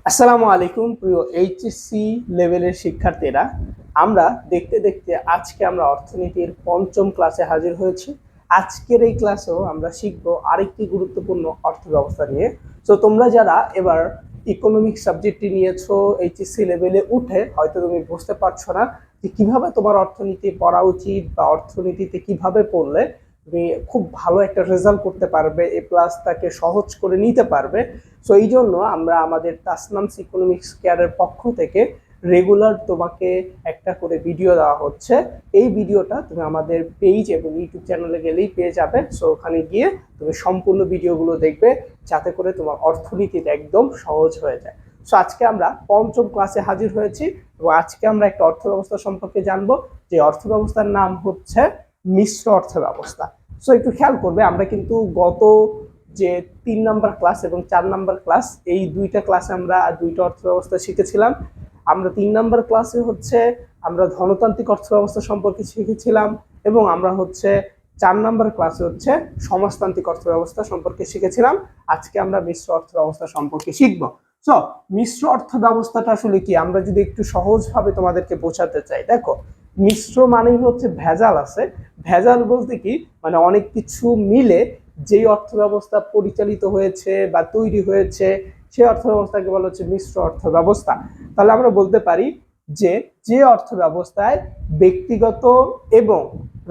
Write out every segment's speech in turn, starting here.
আসসালামু আলাইকুম প্রিয় এইচএসসি লেভেলের শিক্ষার্থীরা। আমরা দেখতে দেখতে আজকে আমরা অর্থনীতির পঞ্চম ক্লাসে হাজির হয়েছি। আজকের এই ক্লাসেও আমরা শিখব আরেকটি গুরুত্বপূর্ণ অর্থ ব্যবস্থা নিয়ে। তো তোমরা যারা এবার ইকোনমিক সাবজেক্টটি নিয়েছো এইচএসসি লেভেলে উঠে হয়তো তুমি বুঝতে পারছো না যে কিভাবে তোমার অর্থনীতি পড়া উচিত বা অর্থনীতিতে কিভাবে পড়লে তুমি খুব ভালো একটা রেজাল্ট করতে পারবে, এ প্লাসটাকে সহজ করে নিতে পারবে। সো এই জন্য আমরা আমাদের তাসনামস ইকোনমিক্স কেয়ারের পক্ষ থেকে রেগুলার তোমাকে একটা করে ভিডিও দেওয়া হচ্ছে। এই ভিডিওটা তুমি আমাদের পেজ এবং ইউটিউব চ্যানেলে গেলেই পেয়ে যাবে। সো ওখানে গিয়ে তুমি সম্পূর্ণ ভিডিওগুলো দেখবে যাতে করে তোমার অর্থনীতিটা একদম সহজ হয়ে যায়। সো আজকে আমরা পঞ্চম ক্লাসে হাজির হয়েছি এবং আজকে আমরা একটা অর্থ ব্যবস্থা সম্পর্কে জানবো, যে অর্থ ব্যবস্থার নাম হচ্ছে মিশ্র অর্থ ব্যবস্থা। সো একটু খেয়াল করবে, আমরা কিন্তু গত যে 3 নাম্বার ক্লাস এবং 4 নাম্বার ক্লাস, এই দুইটা ক্লাসে আমরা দুইটা অর্থ ব্যবস্থা শিখেছিলাম। আমরা 3 নাম্বার ক্লাসে আমরা ধনতান্ত্রিক অর্থ ব্যবস্থা সম্পর্কে শিখেছিলাম এবং আমরা 4 নাম্বার ক্লাসে সমাজতান্ত্রিক অর্থ ব্যবস্থা সম্পর্কে শিখেছিলাম। আজকে আমরা মিশ্র অর্থ ব্যবস্থা সম্পর্কে শিখব। সো মিশ্র অর্থ ব্যবস্থাটা আসলে কি, আমরা যদি একটু সহজভাবে তোমাদেরকে বোঝাতে চাই, দেখো মিশ্র মানেই ভেজাল আছে। ভেজাল বলতে কি, মানে অনেক কিছু মিলে যেই অর্থ ব্যবস্থা পরিচালিত হয়েছে বা তৈরি হয়েছে সেই অর্থ ব্যবস্থাকে বলা হচ্ছে মিশ্র অর্থ ব্যবস্থা। তাহলে আমরা বলতে পারি যে যে অর্থ ব্যবস্থায় ব্যক্তিগত এবং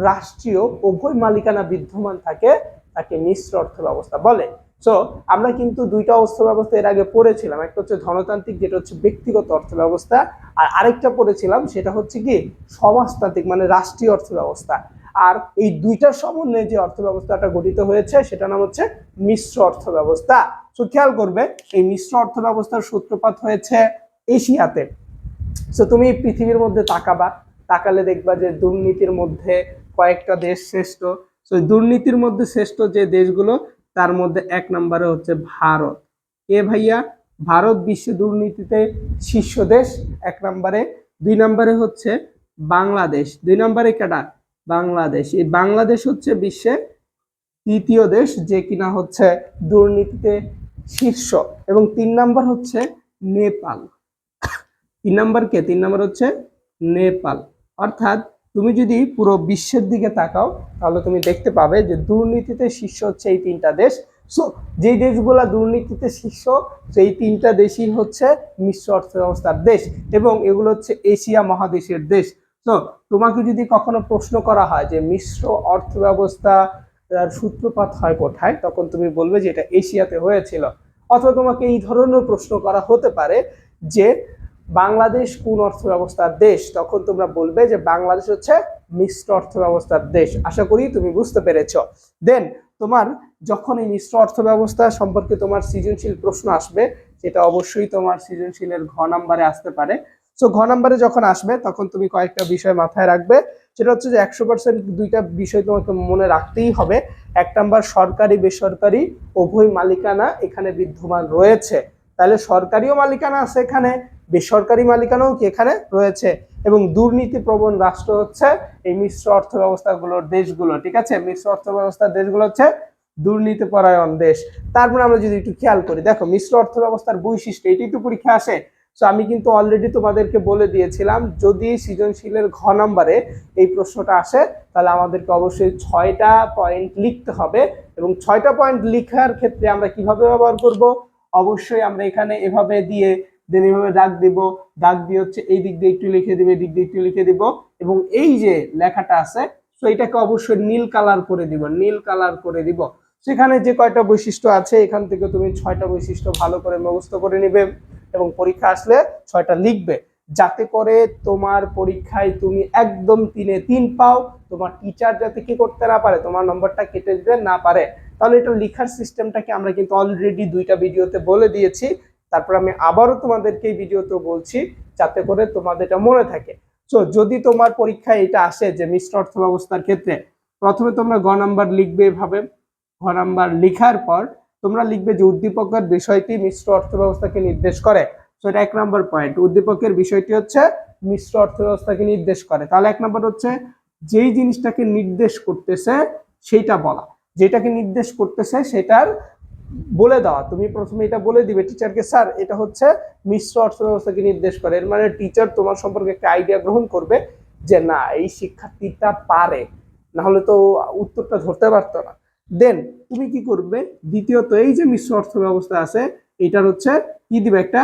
রাষ্ট্রীয় উভয় মালিকানা বিদ্যমান থাকে তাকে মিশ্র অর্থ ব্যবস্থা বলে। সো আমরা কিন্তু দুইটা অর্থ ব্যবস্থা এর আগে পড়েছিলাম, একটা ধনতান্ত্রিক যেটা ব্যক্তিগত অর্থ ব্যবস্থা, আর আরেকটা পড়েছিলাম সেটা কি সমাজতান্ত্রিক মানে রাষ্ট্রীয় অর্থ ব্যবস্থা। আর এই দুইটার সমন্বয়ে যে অর্থ ব্যবস্থাটা গঠিত হয়েছে সেটা নাম হচ্ছে মিশ্র অর্থ ব্যবস্থা। তো খেয়াল করবে, এই মিশ্র অর্থ ব্যবস্থার সূত্রপাত হয়েছে এশিয়াতে। সো তুমি পৃথিবীর মধ্যে তাকালে দেখবা যে দুর্নীতির মধ্যে কয়েকটা দেশ শ্রেষ্ঠ। সো দুর্নীতির মধ্যে শ্রেষ্ঠ যে দেশগুলো, তার মধ্যে 1 নম্বরে ভারত। এ ভাইয়া, ভারত বিশ্বে দুর্নীতিতে শীর্ষ দেশ 1 নম্বরে। 2 নম্বরে বাংলাদেশ। 2 নম্বরে কেডা? বাংলাদেশ। এই বাংলাদেশ বিশ্বের 3য় দেশ যে কিনা দুর্নীতিতে শীর্ষ। এবং 3 নম্বর নেপাল। 3 নম্বর কে? 3 নম্বর নেপাল। অর্থাৎ তুমি যদি পুরো বিশ্বের দিকে তাকাও তাহলে তুমি দেখতে পাবে যে দুর্নীতিতে শীর্ষ এই 3টা দেশ। সো যে দেশগুলা দুর্নীতিতে শীর্ষ সেই 3টা দেশই মিশ্র অর্থ ব্যবস্থার দেশ এবং এগুলো এশিয়া মহাদেশের দেশ। তো তোমাকে যদি কখনো প্রশ্ন করা হয় যে মিশ্র অর্থ ব্যবস্থা সূত্রপাত হয় কোথায়, তখন তুমি বলবে যে এটা এশিয়াতে হয়েছিল। অথবা তোমাকে এই ধরনের প্রশ্ন করা হতে পারে যে বাংলাদেশ কোন অর্থ ব্যবস্থার দেশ, তখন তোমরা বলবে যে বাংলাদেশ মিশ্র অর্থ ব্যবস্থার দেশ। আশা করি তুমি বুঝতে পেরেছো। দেন তোমার যখন এই মিশ্র অর্থ ব্যবস্থা সম্পর্কে তোমার সৃজনশীল প্রশ্ন আসবে, সেটা অবশ্যই তোমার সৃজনশীলের ঘ নাম্বারে আসতে পারে। সো ঘ নাম্বারে যখন আসবে তখন তুমি কয়েকটা বিষয় মাথায় রাখবে। সেটা যে 100% দুইটা বিষয় তোমাকে মনে রাখতেই হবে। 1 নাম্বার, সরকারি বেসরকারি উভয় মালিকানা এখানে বিদ্যমান রয়েছে। তাহলে সরকারিও মালিকানা আছে এখানে, বেসরকারি মালিকানাও কি এখানে রয়েছে। এবং দুর্নীতি প্রবণ রাষ্ট্র এই মিশ্র অর্থ ব্যবস্থাগুলোর দেশগুলো। ঠিক আছে, মিশ্র অর্থ ব্যবস্থার দেশগুলো দুর্নীতি পরায়ণ দেশ। তারপরে আমরা যদি একটু খেয়াল করি, দেখো মিশ্র অর্থ ব্যবস্থার বৈশিষ্ট্য, এটি তো পরীক্ষা আসে। তো আমি কিন্তু অলরেডি তোমাদেরকে বলে দিয়েছিলাম, যদি সৃজনশীলের ঘ নাম্বারে এই প্রশ্নটা আসে তাহলে আমাদেরকে অবশ্যই 6টা পয়েন্ট লিখতে হবে। এবং 6টা পয়েন্ট লেখার ক্ষেত্রে আমরা কিভাবে ব্যবহার করব, অবশ্যই আমরা এখানে এভাবে দিয়ে দেন এভাবে দাগ দিব, দাগ দিয়ে এই দিক দিয়ে একটু লিখে দিব, এই দিক দিয়ে একটু লিখে দিব। এবং এই যে লেখাটা আছে তো এটাকে অবশ্যই নীল কালার করে দিব, নীল কালার করে দিব। সেখানে যে কয়টা বৈশিষ্ট্য আছে এখান থেকে তুমি 6টা বৈশিষ্ট্য ভালো করে মুখস্থ করে নিবে এবং পরীক্ষা আসলে 6টা লিখবে, যাতে করে তোমার পরীক্ষায় তুমি একদম 3-এ 3 পাও। তোমার টিচার যাতে কি করতে না পারে, তোমার নম্বরটা কেটে দিতে না পারে। তাহলে এটা লেখার সিস্টেমটাকে আমরা কিন্তু অলরেডি 2টা ভিডিওতে বলে দিয়েছি। তারপর আমি আবারও তোমাদেরকে এই ভিডিওতে বলছি যাতে করে তোমাদের এটা মনে থাকে। সো যদি তোমার পরীক্ষায় এটা আসে যে মিশ্র অর্থ ব্যবস্থার ক্ষেত্রে, প্রথমে তোমরা গ নাম্বার লিখবে এভাবে। ঘ নাম্বার লেখার পর তোমরা লিখবে যে উদ্দীপকের বিষয়টি মিশ্র অর্থ ব্যবস্থাকে নির্দেশ করে। সো এটা 1 নম্বর পয়েন্ট, উদ্দীপকের বিষয়টি মিশ্র অর্থ ব্যবস্থাকে নির্দেশ করে। তাহলে 1 নম্বর যেই জিনিসটাকে নির্দেশ করতেছে সেইটা বলা, যেটাকে নির্দেশ করতেছে সেটার বলে দেওয়া, তুমি প্রথমে এটা বলে দিবে টিচারকে, স্যার এটা হচ্ছে মিশ্র অর্থব্যবস্থাকে নির্দেশ করে। এর মানে টিচার তোমার সম্পর্কে একটা আইডিয়া গ্রহণ করবে যে না এই শিক্ষার্থীটা পারে, না হলে তো উত্তরটা ধরতে পারতো না। দেন তুমি কি করবে, দ্বিতীয়ত এই যে মিশ্র অর্থ ব্যবস্থা আছে এটার হচ্ছে কি দিবে, একটা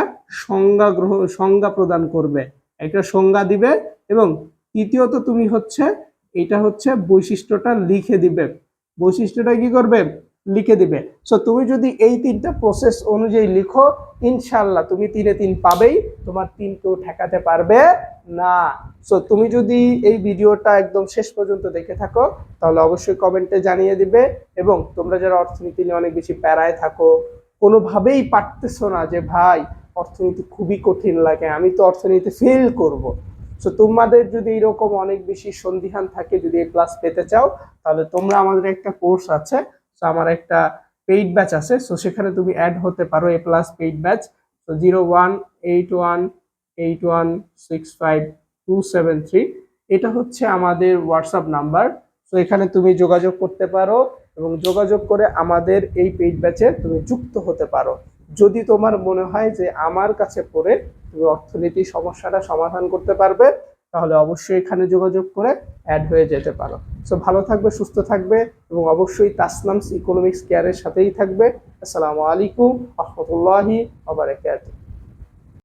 সংজ্ঞা প্রদান করবে, একটা সংজ্ঞা দিবে। এবং তৃতীয়ত তুমি হচ্ছে এটা হচ্ছে বৈশিষ্ট্যটা লিখে দিবে, বৈশিষ্ট্যটা কি করবে, লিখে দিবে। সো তুমি যদি এই তিনটা প্রসেস অনুযায়ী লিখো, ইনশাল্লাহ তুমি 3-3 পাবেই, তোমার 3 কেউ ঠেকাতে পারবে না। সো তুমি যদি এই ভিডিওটা একদম শেষ পর্যন্ত দেখে থাকো তাহলে অবশ্যই কমেন্টে জানিয়ে দিবে। এবং তোমরা যারা অর্থনীতি নিয়ে অনেক বেশি প্যারায় থাকো, কোনোভাবেই পারতেছো না যে ভাই অর্থনীতি খুবই কঠিন লাগে, আমি তো অর্থনীতি ফেল করব, সো তোমাদের যদি এরকম অনেক বেশি সন্দিহান থাকে, যদি এই ক্লাস পেতে চাও তাহলে তোমরা আমাদের একটা কোর্স আছে, সো আমার একটা পেইড ব্যাচ আছে, সো সেখানে তুমি অ্যাড হতে পারো, এ প্লাস পেইড ব্যাচ। তো 01818165 273, এটা হচ্ছে আমাদের হোয়াটসঅ্যাপ নাম্বার। তো এখানে তুমি যোগাযোগ করতে পারো এবং যোগাযোগ করে আমাদের এই পেইড ব্যাচে তুমি যুক্ত হতে পারো। যদি তোমার মনে হয় যে আমার কাছে পড়ে তুমি অর্থনীতি সমস্যাটা সমাধান করতে পারবে, তাহলে অবশ্যই এখানে যোগাযোগ করে অ্যাড হয়ে যেতে পারো। সো ভালো থাকবে, সুস্থ থাকবে এবং অবশ্যই তাসনামস ইকোনমিক্স কেয়ারের সাথেই থাকবে। আসসালামু আলাইকুম রহমতুল্লাহি ওয়া বারাকাতুহু।